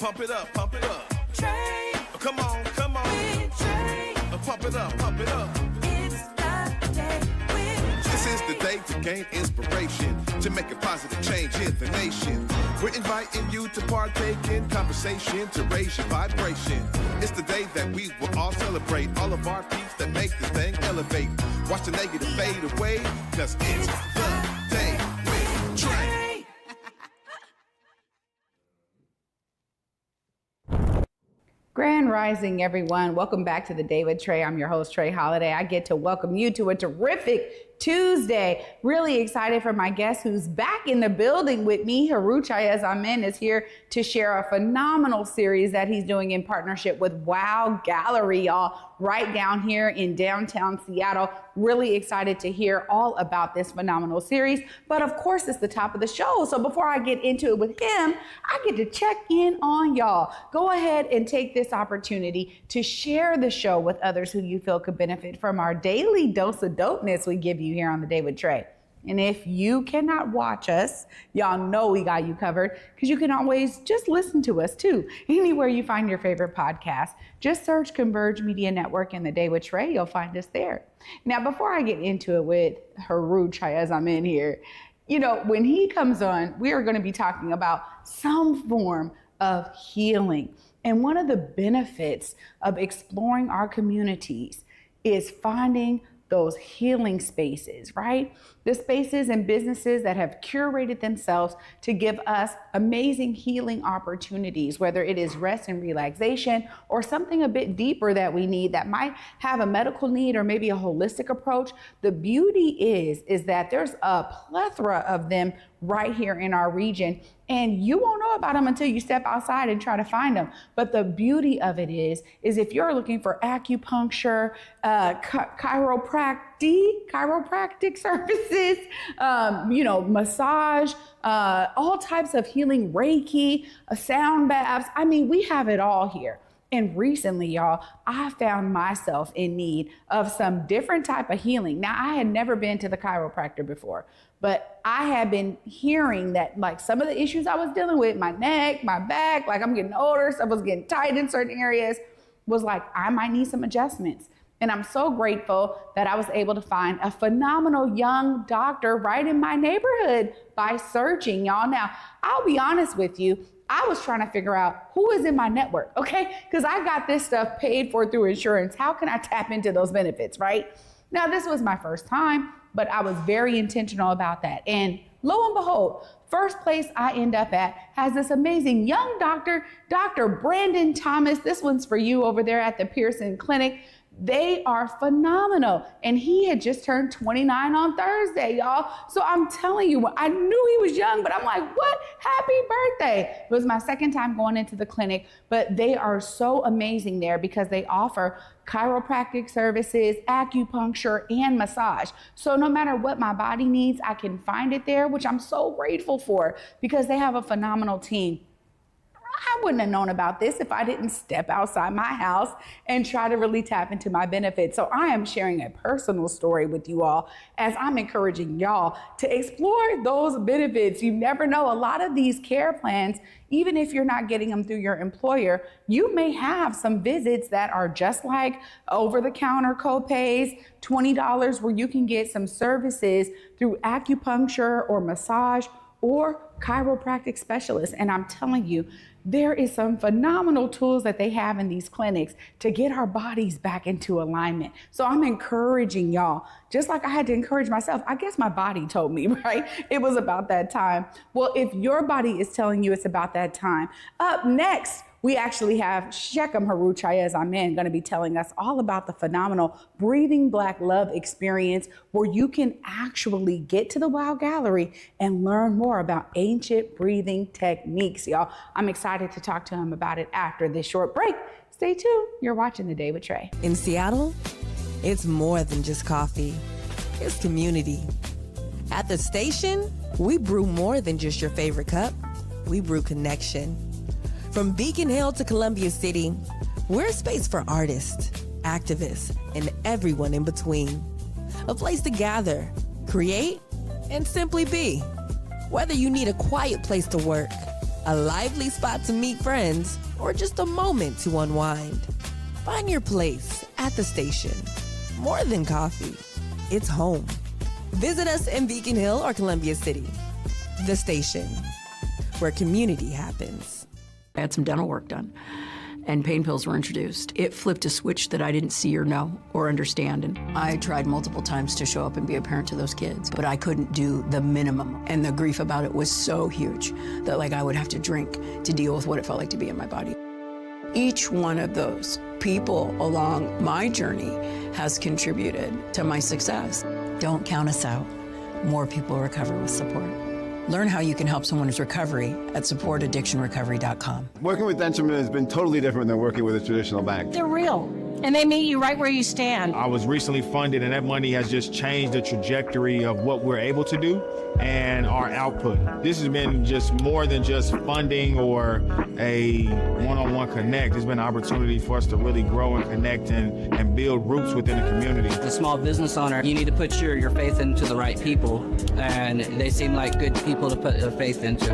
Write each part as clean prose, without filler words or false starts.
Pump it up, pump it up. Trae. Come on, come on. With Trae. Pump it up, pump it up. It's the day with Trae. This is the day to gain inspiration, to make a positive change in the nation. We're inviting you to partake in conversation, to raise your vibration. It's the day that we will all celebrate all of our peeps that make this thing elevate. Watch the negative fade away, cause it's the day with Trae. Grand Rising, everyone. Welcome back to the Day with Trae. I'm your host, Trae Holiday. I get to welcome you to a terrific Tuesday. Really excited for my guest who's back in the building with me. Heru TchaasAmen is here to share a phenomenal series that he's doing in partnership with Wow Gallery, y'all, right down here in downtown Seattle. Really excited to hear all about this phenomenal series. But of course, it's the top of the show. So before I get into it with him, I get to check in on y'all. Go ahead and take this opportunity to share the show with others who you feel could benefit from our daily dose of dopeness we give you here on the Day with Trae. And if you cannot watch us, y'all know we got you covered, because you can always just listen to us too. Anywhere you find your favorite podcast, just search Converge Media Network and the Day with Trae, you'll find us there. Now, before I get into it with Heru TchaasAmen here, you know, when he comes on, we are going to be talking about some form of healing. And one of the benefits of exploring our communities is finding those healing spaces, right? The spaces and businesses that have curated themselves to give us amazing healing opportunities, whether it is rest and relaxation or something a bit deeper that we need that might have a medical need or maybe a holistic approach. The beauty is that there's a plethora of them right here in our region, and you won't know about them until you step outside and try to find them. But the beauty of it is if you're looking for acupuncture, chiropractic services, massage, all types of healing, Reiki, sound baths. I mean, we have it all here. And recently, y'all, I found myself in need of some different type of healing. Now, I had never been to the chiropractor before, but I had been hearing that like some of the issues I was dealing with, my neck, my back, like I'm getting older, stuff was getting tight in certain areas, was like, I might need some adjustments. And I'm so grateful that I was able to find a phenomenal young doctor right in my neighborhood by searching, y'all. Now, I'll be honest with you, I was trying to figure out who is in my network, okay? Because I got this stuff paid for through insurance. How can I tap into those benefits, right? Now, this was my first time, but I was very intentional about that. And lo and behold, first place I end up at has this amazing young doctor, Dr. Brandon Thomas. This one's for you over there at the Pearson Clinic. They are phenomenal. And he had just turned 29 on Thursday, y'all. So I'm telling you, I knew he was young, but I'm like, what? Happy birthday. It was my second time going into the clinic, but they are so amazing there because they offer chiropractic services, acupuncture, and massage. So no matter what my body needs, I can find it there, which I'm so grateful for because they have a phenomenal team. I wouldn't have known about this if I didn't step outside my house and try to really tap into my benefits. So I am sharing a personal story with you all as I'm encouraging y'all to explore those benefits. You never know. A lot of these care plans, even if you're not getting them through your employer, you may have some visits that are just like over-the-counter copays, $20 where you can get some services through acupuncture or massage or chiropractic specialists. And I'm telling you, there is some phenomenal tools that they have in these clinics to get our bodies back into alignment. So I'm encouraging y'all, just like I had to encourage myself. I guess my body told me, right? It was about that time. Well, if your body is telling you it's about that time, up next, we actually have Heru TchaasAmen going to be telling us all about the phenomenal Breathing Black Love experience where you can actually get to the Wow Gallery and learn more about ancient breathing techniques, y'all. I'm excited to talk to him about it after this short break. Stay tuned. You're watching The Day with Trae. In Seattle, it's more than just coffee. It's community. At the station, we brew more than just your favorite cup. We brew connection. From Beacon Hill to Columbia City, we're a space for artists, activists, and everyone in between. A place to gather, create, and simply be. Whether you need a quiet place to work, a lively spot to meet friends, or just a moment to unwind. Find your place at the station. More than coffee, it's home. Visit us in Beacon Hill or Columbia City. The Station, where community happens. I had some dental work done, and pain pills were introduced. It flipped a switch that I didn't see or know or understand, and I tried multiple times to show up and be a parent to those kids, but I couldn't do the minimum, and the grief about it was so huge that I would have to drink to deal with what it felt like to be in my body. Each one of those people along my journey has contributed to my success. Don't count us out. More people recover with support. Learn how you can help someone's recovery at supportaddictionrecovery.com. Working with dentistry has been totally different than working with a traditional bank. They're real, and they meet you right where you stand. I was recently funded, and that money has just changed the trajectory of what we're able to do and our output. This has been just more than just funding or a one-on-one connect. It's been an opportunity for us to really grow and connect and build roots within the community. As a small business owner, you need to put your faith into the right people, and they seem like good people to put their faith into.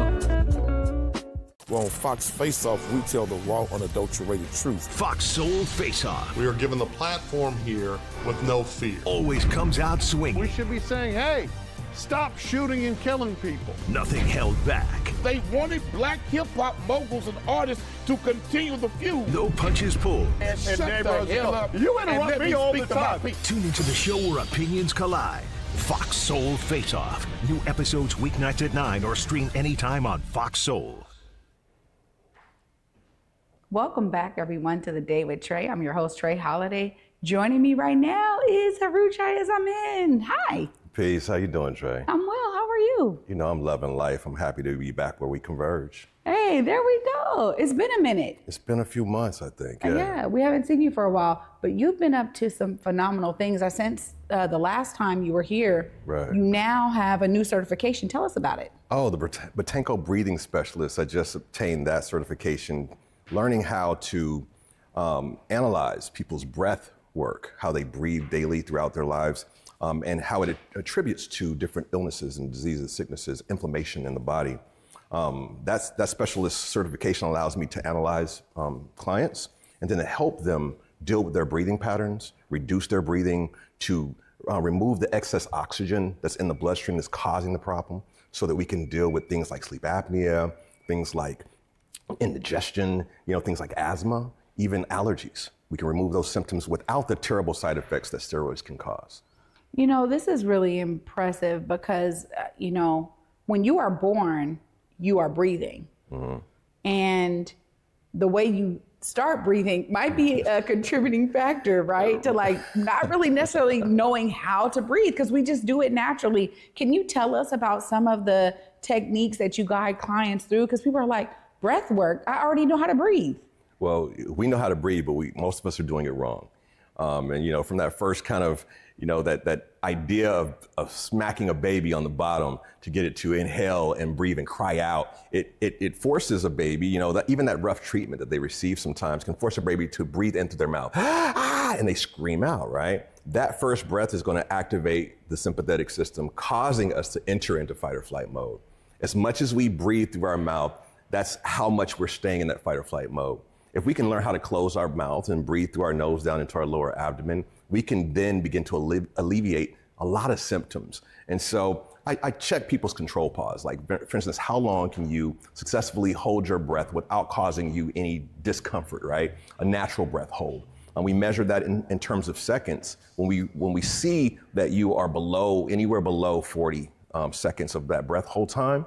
Well, on Fox Face Off, we tell the raw, unadulterated truth. Fox Soul Face Off. We are given the platform here with no fear. Always comes out swinging. We should be saying, hey, stop shooting and killing people. Nothing held back. They wanted black hip-hop moguls and artists to continue the feud. No punches pulled. And shut the hell up. You interrupt me all the time. Tune into the show where opinions collide. Fox Soul Face Off. New episodes weeknights at 9 or stream anytime on Fox Soul. Welcome back, everyone, to The Day with Trae. I'm your host, Trae Holiday. Joining me right now is Heru TchaasAmen. Hi. Peace. How you doing, Trae? I'm well. How are you? You know, I'm loving life. I'm happy to be back where we converge. Hey, there we go. It's been a minute. It's been a few months, I think. Yeah, we haven't seen you for a while, but you've been up to some phenomenal things. I sense the last time you were here, you now have a new certification. Tell us about it. Oh, the Botanko breathing specialist. I just obtained that certification, learning how to analyze people's breath work, how they breathe daily throughout their lives, and how it attributes to different illnesses and diseases, sicknesses, inflammation in the body. That specialist certification allows me to analyze clients and then to help them deal with their breathing patterns, reduce their breathing, to remove the excess oxygen that's in the bloodstream that's causing the problem, so that we can deal with things like sleep apnea, things like indigestion, things like asthma, even allergies. We can remove those symptoms without the terrible side effects that steroids can cause. This is really impressive because, when you are born, you are breathing. Mm-hmm. And the way you start breathing might be a contributing factor, right? To not really necessarily knowing how to breathe, because we just do it naturally. Can you tell us about some of the techniques that you guide clients through? Because people are like, breath work, I already know how to breathe. Well, we know how to breathe, but most of us are doing it wrong. And from that first kind of, that idea of smacking a baby on the bottom to get it to inhale and breathe and cry out, it forces a baby, even that rough treatment that they receive sometimes can force a baby to breathe into their mouth, and they scream out, right? That first breath is going to activate the sympathetic system, causing us to enter into fight or flight mode. As much as we breathe through our mouth, that's how much we're staying in that fight or flight mode. If we can learn how to close our mouth and breathe through our nose down into our lower abdomen, we can then begin to alleviate a lot of symptoms. And so I check people's control pause. Like, for instance, how long can you successfully hold your breath without causing you any discomfort, right? A natural breath hold. And we measure that in terms of seconds. When we see that you are anywhere below 40 seconds of that breath hold time,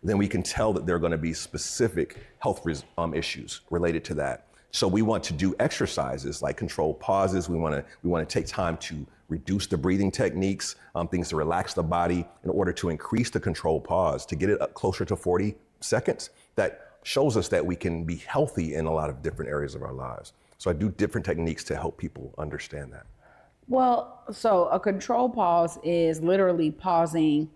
then we can tell that there are going to be specific health issues related to that. So we want to do exercises like controlled pauses. We want to take time to reduce the breathing techniques, things to relax the body in order to increase the controlled pause, to get it up closer to 40 seconds. That shows us that we can be healthy in a lot of different areas of our lives. So I do different techniques to help people understand that. Well, so a controlled pause is literally pausing.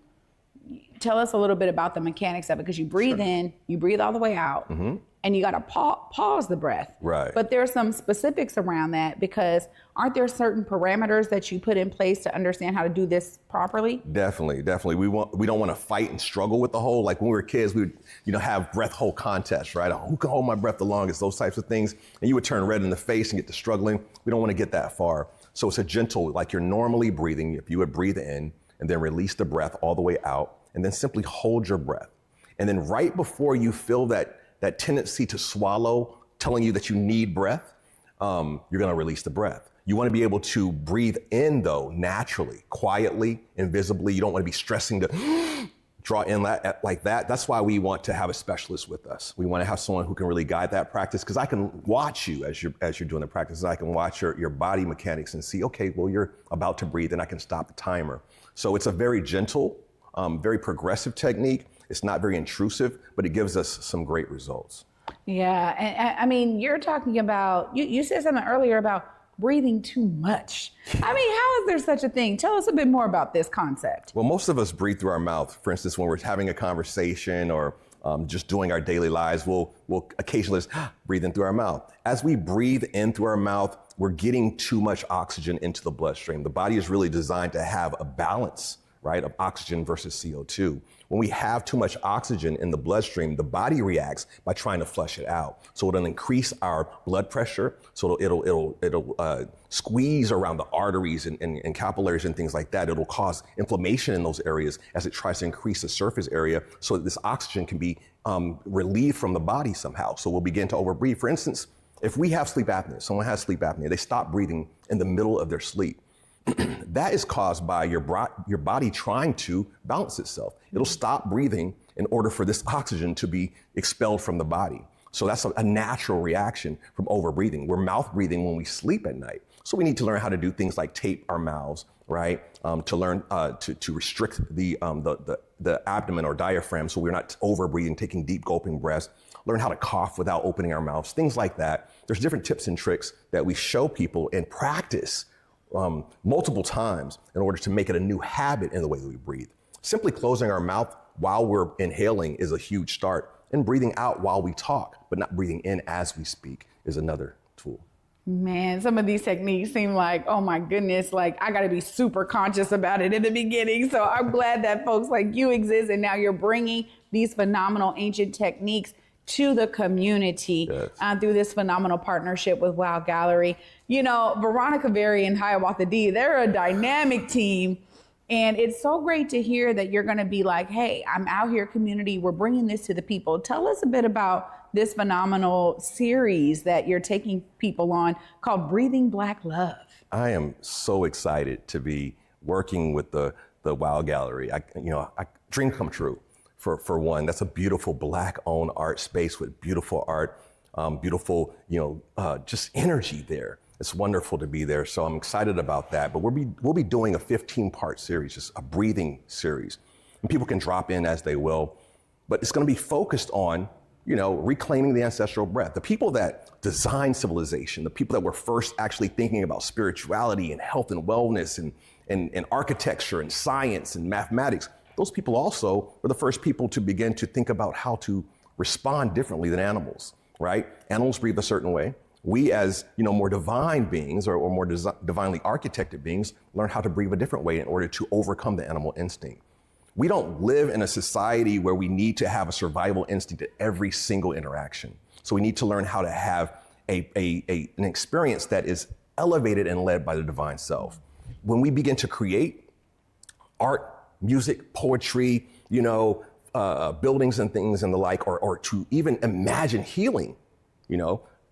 Tell us a little bit about the mechanics of it, because you breathe in, you breathe all the way out, and and you got to pause the breath. Right. But there's some specifics around that, because aren't there certain parameters that you put in place to understand how to do this properly? Definitely. We don't want to fight and struggle with the hold. Like when we were kids, we would, have breath hold contests, right? Who can hold my breath the longest? Those types of things. And you would turn red in the face and get to struggling. We don't want to get that far. So it's a gentle, like you're normally breathing. If you would breathe in and then release the breath all the way out, and then simply hold your breath. And then right before you feel that tendency to swallow, telling you that you need breath, you're going to release the breath. You want to be able to breathe in, though, naturally, quietly, invisibly. You don't want to be stressing to draw in like that. That's why we want to have a specialist with us. We want to have someone who can really guide that practice, because I can watch you as you're doing the practice. I can watch your body mechanics and see, okay, well, you're about to breathe, and I can stop the timer. So it's a very gentle, very progressive technique. It's not very intrusive, but it gives us some great results. Yeah, and I mean, you're talking about, you said something earlier about breathing too much. I mean, how is there such a thing? Tell us a bit more about this concept. Well, most of us breathe through our mouth. For instance, when we're having a conversation or just doing our daily lives, we'll occasionally just breathe in through our mouth. As we breathe in through our mouth, we're getting too much oxygen into the bloodstream. The body is really designed to have a balance, right, of oxygen versus CO2. When we have too much oxygen in the bloodstream, the body reacts by trying to flush it out. So it'll increase our blood pressure. So it'll squeeze around the arteries and capillaries and things like that. It'll cause inflammation in those areas as it tries to increase the surface area so that this oxygen can be relieved from the body somehow. So we'll begin to overbreathe. For instance, if we have sleep apnea, someone has sleep apnea, they stop breathing in the middle of their sleep. That is caused by your body trying to balance itself. It'll stop breathing in order for this oxygen to be expelled from the body. So that's a natural reaction from overbreathing. We're mouth breathing when we sleep at night. So we need to learn how to do things like tape our mouths, right? To learn to restrict the abdomen or diaphragm so we're not overbreathing, taking deep gulping breaths. Learn how to cough without opening our mouths, things like that. There's different tips and tricks that we show people and practice multiple times in order to make it a new habit in the way that we breathe. Simply closing our mouth while we're inhaling is a huge start, and breathing out while we talk, but not breathing in as we speak, is another tool. Man, some of these techniques seem like, oh my goodness, like I got to be super conscious about it in the beginning. So I'm glad that folks like you exist, and now you're bringing these phenomenal ancient techniques to the community through this phenomenal partnership with Wow Gallery. You know, Veronica Berry and Hiawatha D, they're a dynamic team. And it's so great to hear that you're going to be like, hey, I'm out here, community. We're bringing this to the people. Tell us a bit about this phenomenal series that you're taking people on called Breathing Black Love. I am so excited to be working with the Wow Gallery. Dream come true. For one, that's a beautiful Black-owned art space with beautiful art, beautiful, just energy there. It's wonderful to be there, so I'm excited about that. But we'll be doing a 15-part series, just a breathing series, and people can drop in as they will. But it's going to be focused on, reclaiming the ancestral breath. The people that designed civilization, the people that were first actually thinking about spirituality and health and wellness and architecture and science and mathematics. Those people also were the first people to begin to think about how to respond differently than animals, right? Animals breathe a certain way. We as, more divine beings or more divinely architected beings learn how to breathe a different way in order to overcome the animal instinct. We don't live in a society where we need to have a survival instinct at every single interaction. So we need to learn how to have an experience that is elevated and led by the divine self. When we begin to create art, music, poetry, buildings and things and the like, or to even imagine healing,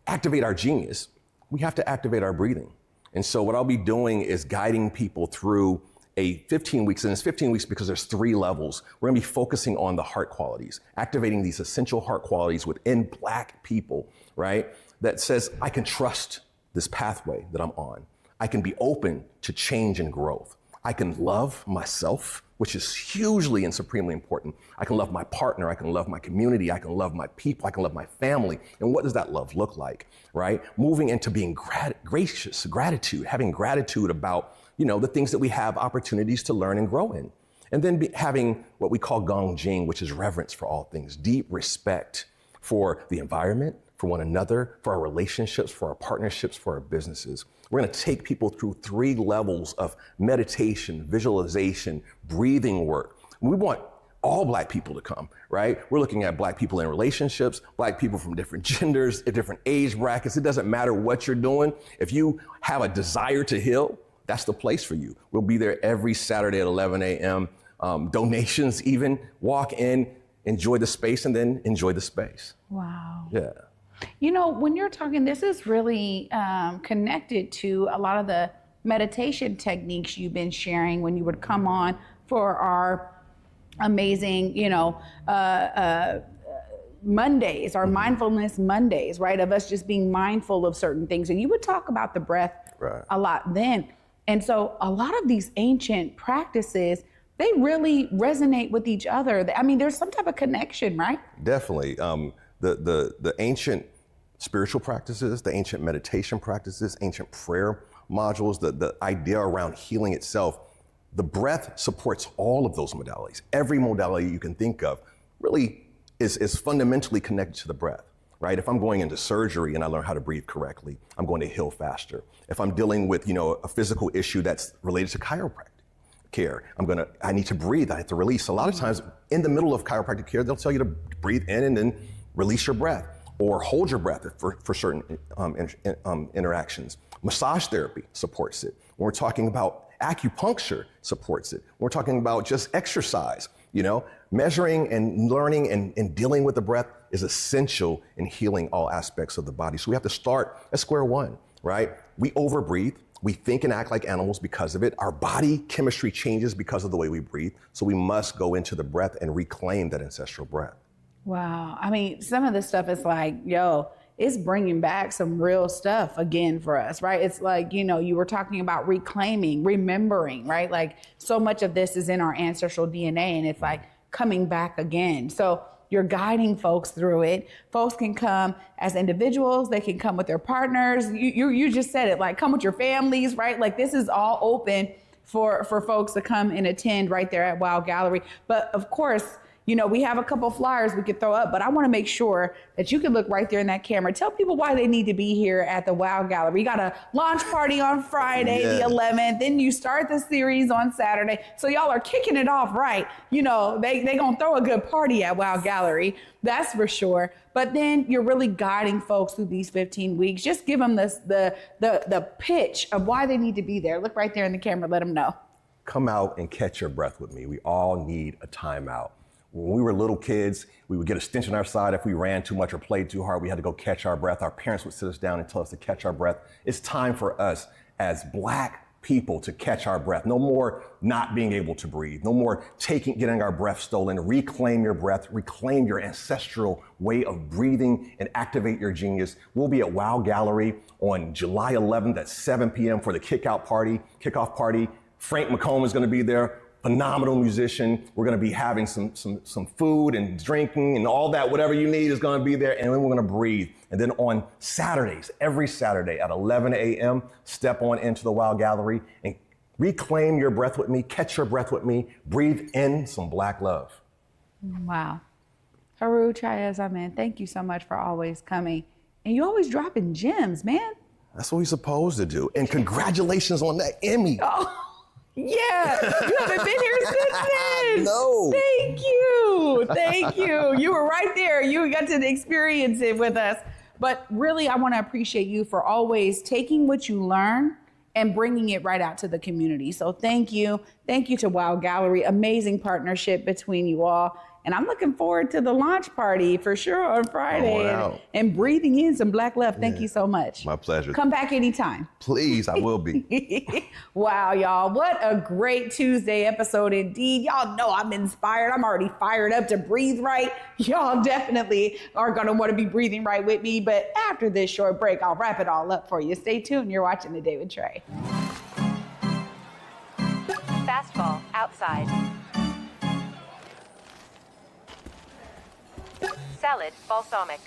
activate our genius, we have to activate our breathing. And so what I'll be doing is guiding people through a 15 weeks, and it's 15 weeks because there's 3 levels. We're gonna be focusing on the heart qualities, activating these essential heart qualities within Black people, right? That says, I can trust this pathway that I'm on. I can be open to change and growth. I can love myself, which is hugely and supremely important. I can love my partner, I can love my community, I can love my people, I can love my family. And what does that love look like, right? Moving into being gracious, gratitude, having gratitude about, the things that we have opportunities to learn and grow in. And then having what we call Gong Jing, which is reverence for all things, deep respect for the environment, for one another, for our relationships, for our partnerships, for our businesses. We're gonna take people through 3 levels of meditation, visualization, breathing work. We want all Black people to come, right? We're looking at Black people in relationships, Black people from different genders, at different age brackets. It doesn't matter what you're doing. If you have a desire to heal, that's the place for you. We'll be there every Saturday at 11 a.m. Donations even, walk in, enjoy the space, and then enjoy the space. Wow. Yeah. You know, when you're talking, this is really connected to a lot of the meditation techniques you've been sharing when you would come on for our amazing, Mondays, our mindfulness Mondays, right? Of us just being mindful of certain things. And you would talk about the breath a lot then. And so a lot of these ancient practices, they really resonate with each other. I mean, there's some type of connection, right? Definitely. The ancient spiritual practices, the ancient meditation practices, ancient prayer modules, the idea around healing itself, the breath supports all of those modalities. Every modality you can think of really is fundamentally connected to the breath, right? If I'm going into surgery and I learn how to breathe correctly, I'm going to heal faster. If I'm dealing with, a physical issue that's related to chiropractic care, I need to breathe, I have to release. A lot of times in the middle of chiropractic care, they'll tell you to breathe in and then release your breath or hold your breath for certain interactions. Massage therapy supports it. When we're talking about acupuncture supports it. We're talking about just exercise, measuring and learning and dealing with the breath is essential in healing all aspects of the body. So we have to start at square one, right? We overbreathe. We think and act like animals because of it. Our body chemistry changes because of the way we breathe. So we must go into the breath and reclaim that ancestral breath. Wow. I mean, some of this stuff is like, it's bringing back some real stuff again for us, right? It's like, you were talking about reclaiming, remembering, right? Like so much of this is in our ancestral DNA and it's like coming back again. So you're guiding folks through it. Folks can come as individuals. They can come with their partners. You just said it, like come with your families, right? Like this is all open for folks to come and attend right there at Wow Gallery. But of course, we have a couple flyers we could throw up, but I want to make sure that you can look right there in that camera. Tell people why they need to be here at the Wow Gallery. You got a launch party on Friday, the 11th. Then you start the series on Saturday. So y'all are kicking it off right. They gonna throw a good party at Wow Gallery. That's for sure. But then you're really guiding folks through these 15 weeks. Just give them the pitch of why they need to be there. Look right there in the camera. Let them know. Come out and catch your breath with me. We all need a timeout. When we were little kids, we would get a stench on our side if we ran too much or played too hard. We had to go catch our breath. Our parents would sit us down and tell us to catch our breath. It's time for us as Black people to catch our breath. No more not being able to breathe. No more getting our breath stolen. Reclaim your breath. Reclaim your ancestral way of breathing and activate your genius. We'll be at Wow Gallery on July 11th at 7 p.m. for the kickoff party. Frank McComb is going to be there. Phenomenal musician. We're going to be having some food and drinking and all that, whatever you need is going to be there. And then we're going to breathe. And then on Saturdays, every Saturday at 11 a.m., step on into the Wow Gallery and reclaim your breath with me, catch your breath with me, breathe in some Black love. Wow. Heru TchaasAmen, thank you so much for always coming. And you always dropping gems, man. That's what we're supposed to do. And congratulations on that Emmy. Oh. Yeah, you haven't been here since then. No. Thank you. You were right there. You got to experience it with us. But really, I want to appreciate you for always taking what you learn and bringing it right out to the community. So thank you. Thank you to Wow Gallery. Amazing partnership between you all. And I'm looking forward to the launch party for sure on Friday and breathing in some Black love. Thank you so much. My pleasure. Come back anytime. Please, I will be. Wow, y'all. What a great Tuesday episode indeed. Y'all know I'm inspired. I'm already fired up to breathe right. Y'all definitely are going to want to be breathing right with me. But after this short break, I'll wrap it all up for you. Stay tuned. You're watching The Day with Trae. Fastball outside. Salad balsamic.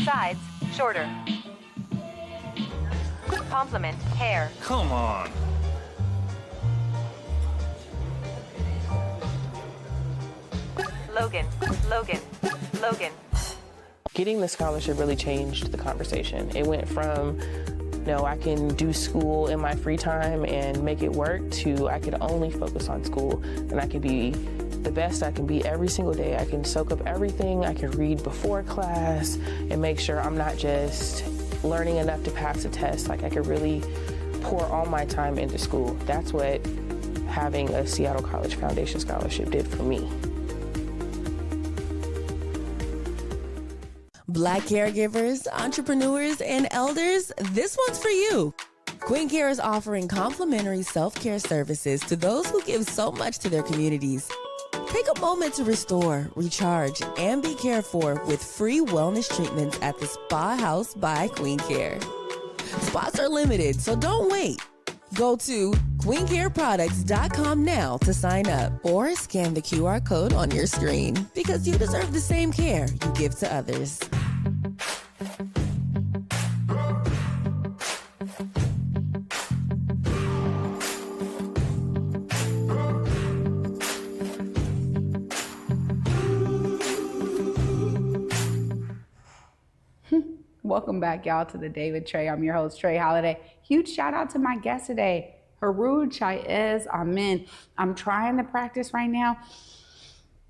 Sides shorter. Compliment hair. Come on. Logan, Logan, Logan. Getting the scholarship really changed the conversation. It went from, no, I can do school in my free time and make it work, to I could only focus on school and I could be the best I can be every single day. I can soak up everything. I can read before class and make sure I'm not just learning enough to pass a test. Like, I could really pour all my time into school. That's what having a Seattle College Foundation Scholarship did for me. Black caregivers, entrepreneurs, and elders, this one's for you. Queen Care is offering complimentary self-care services to those who give so much to their communities. Take a moment to restore, recharge, and be cared for with free wellness treatments at the Spa House by Queen Care. Spots are limited, so don't wait. Go to queencareproducts.com now to sign up, or scan the QR code on your screen, because you deserve the same care you give to others. Welcome back, y'all, to the Day with Trae. I'm your host, Trae Holiday. Huge shout out to my guest today, Heru TchaasAmen. I'm trying to practice right now.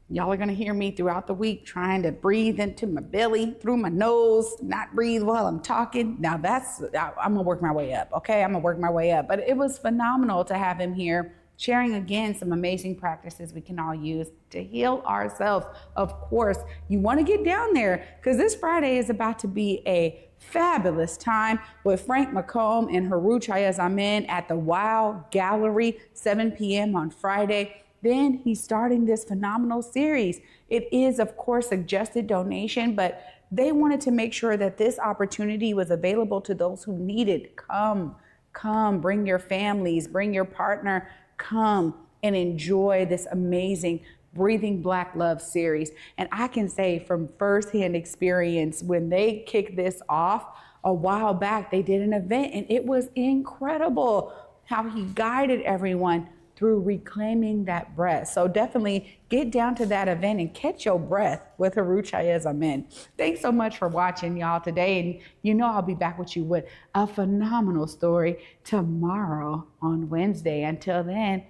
Y'all are going to hear me throughout the week trying to breathe into my belly, through my nose, not breathe while I'm talking. Now I'm going to work my way up, okay? I'm going to work my way up. But it was phenomenal to have him here, sharing again some amazing practices we can all use to heal ourselves. Of course, you want to get down there, because this Friday is about to be a fabulous time with Frank McComb and Heru TchaasAmen at the Wow Gallery, 7 p.m. on Friday. Then he's starting this phenomenal series. It is, of course, suggested donation, but they wanted to make sure that this opportunity was available to those who need it. Come, bring your families, bring your partner, come and enjoy this amazing Breathing Black Love series. And I can say from firsthand experience, when they kicked this off a while back, they did an event and it was incredible how he guided everyone through reclaiming that breath. So definitely get down to that event and catch your breath with Heru TchaasAmen. Thanks so much for watching, y'all, today. And you know I'll be back with you with a phenomenal story tomorrow on Wednesday. Until then,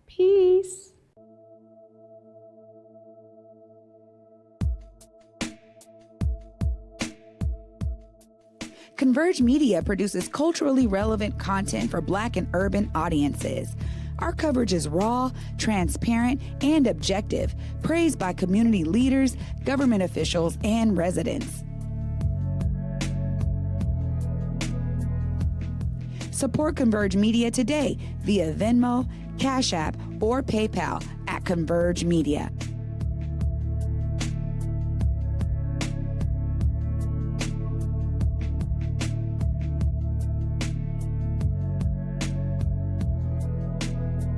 peace. Converge Media produces culturally relevant content for Black and urban audiences. Our coverage is raw, transparent, and objective, praised by community leaders, government officials, and residents. Support Converge Media today via Venmo, Cash App, or PayPal at Converge Media.